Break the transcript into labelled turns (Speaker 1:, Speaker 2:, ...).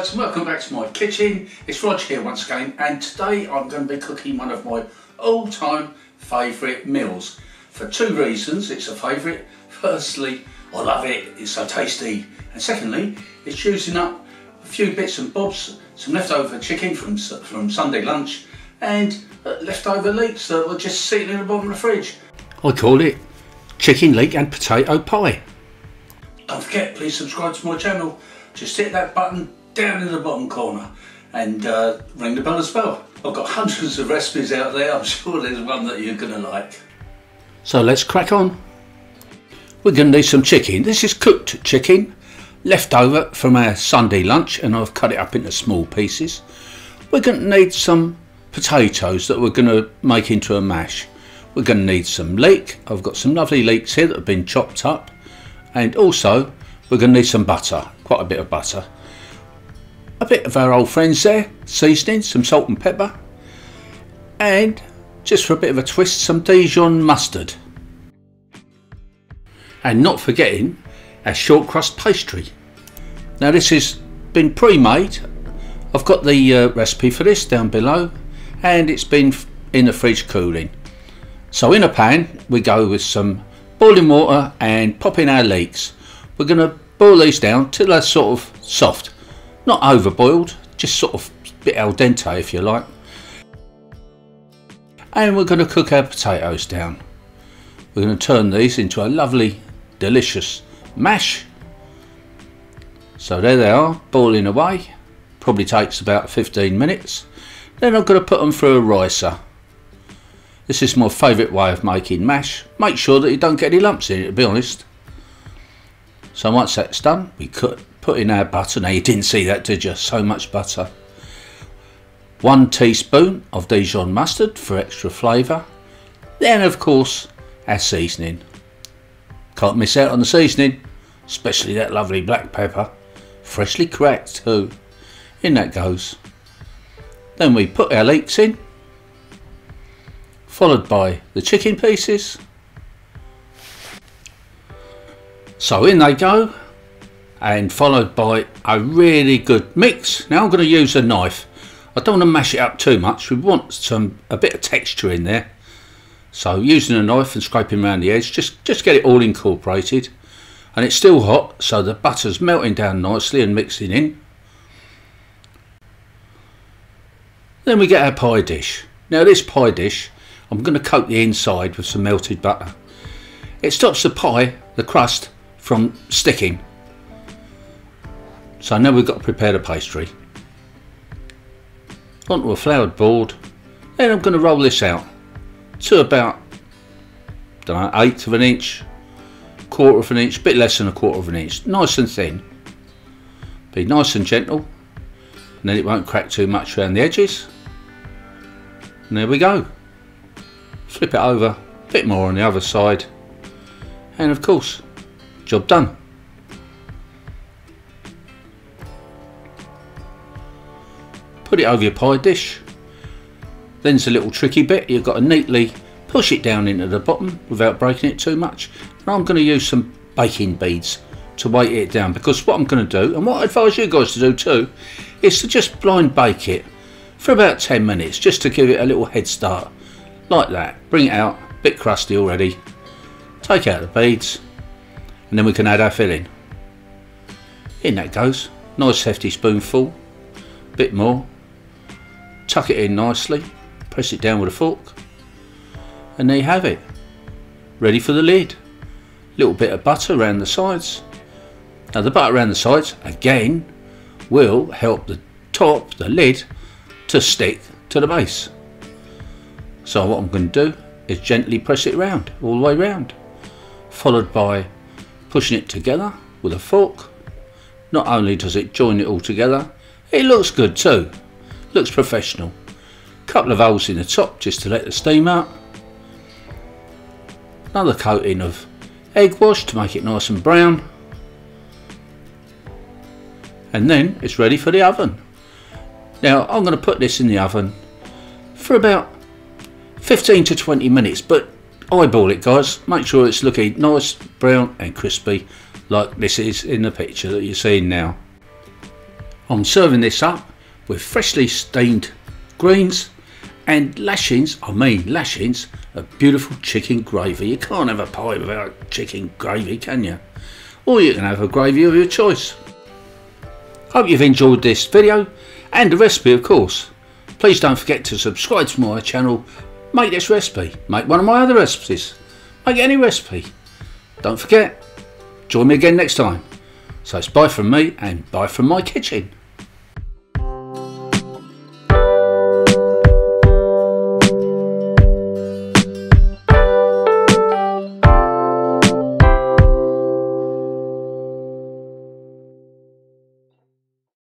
Speaker 1: guys, welcome back to my kitchen. It's Rog here once again, and today I'm going to be cooking one of my all-time favourite meals for two reasons. It's a favourite. Firstly, I love it, it's so tasty, and secondly, it's using up a few bits and bobs, some leftover chicken from Sunday lunch and leftover leeks that were just sitting in the bottom of the fridge. I call it chicken, leek and potato pie. Don't forget, please subscribe to my channel. Just hit that button down in the bottom corner and ring the bell as well. I've got hundreds of recipes out there. I'm sure there's one that you're going to like. So let's crack on. We're going to need some chicken. This is cooked chicken, left over from our Sunday lunch, and I've cut it up into small pieces. We're going to need some potatoes that we're going to make into a mash. We're going to need some leek. I've got some lovely leeks here that have been chopped up, and also we're going to need some butter, quite a bit of butter. A bit of our old friends there, seasoning, some salt and pepper, and just for a bit of a twist, some Dijon mustard. And not forgetting our shortcrust pastry. Now this has been pre-made. I've got the recipe for this down below, and it's been in the fridge cooling. So in a pan we go with some boiling water and pop in our leeks. We're going to boil these down till they're sort of soft, not over boiled, just sort of a bit al dente if you like. And we're going to cook our potatoes down. We're going to turn these into a lovely delicious mash. So there they are, boiling away. Probably takes about 15 minutes. Then I'm going to put them through a ricer. This is my favourite way of making mash. Make sure that you don't get any lumps in it, to be honest. So once that's done, we put in our butter. Now you didn't see that, did you? So much butter. 1 teaspoon of Dijon mustard for extra flavour. Then of course our seasoning. Can't miss out on the seasoning, especially that lovely black pepper. Freshly cracked too. In that goes. Then we put our leeks in, followed by the chicken pieces. So in they go, and followed by a really good mix. Now I'm going to use a knife. I don't want to mash it up too much. We want a bit of texture in there. So using a knife and scraping around the edge, just get it all incorporated. And it's still hot, so the butter's melting down nicely and mixing in. Then we get our pie dish. Now this pie dish, I'm going to coat the inside with some melted butter. It stops the pie, the crust, from sticking. So now we've got to prepare the pastry. Onto a floured board. Then I'm going to roll this out to about, don't know, 1/8 of an inch, 1/4 of an inch, a bit less than 1/4 of an inch. Nice and thin. Be nice and gentle, and then it won't crack too much around the edges. And there we go. Flip it over, a bit more on the other side, and of course, job done. Put it over your pie dish. Then's a little tricky bit. You've got to neatly push it down into the bottom without breaking it too much. And I'm going to use some baking beads to weight it down, because what I'm going to do, and what I advise you guys to do too, is to just blind bake it for about 10 minutes, just to give it a little head start. Like that. Bring it out, a bit crusty already. Take out the beads, and then we can add our filling. In that goes. Nice hefty spoonful. Bit more. Tuck it in nicely. Press it down with a fork. And there you have it. Ready for the lid. Little bit of butter around the sides. Now the butter around the sides, again, will help the top, the lid, to stick to the base. So what I'm going to do is gently press it round, all the way round. Followed by pushing it together with a fork. Not only does it join it all together, it looks good too. Looks professional. Couple of holes in the top just to let the steam out. Another coating of egg wash to make it nice and brown. And then it's ready for the oven. Now I'm going to put this in the oven for about 15 to 20 minutes, but eyeball it guys, make sure it's looking nice, brown and crispy like this is in the picture that you're seeing now. I'm serving this up with freshly steamed greens and lashings of beautiful chicken gravy. You can't have a pie without chicken gravy, can you? Or you can have a gravy of your choice. Hope you've enjoyed this video and the recipe, of course. Please don't forget to subscribe to my channel. Make this recipe, make one of my other recipes, make any recipe. Don't forget, join me again next time. So it's bye from me and bye from my kitchen.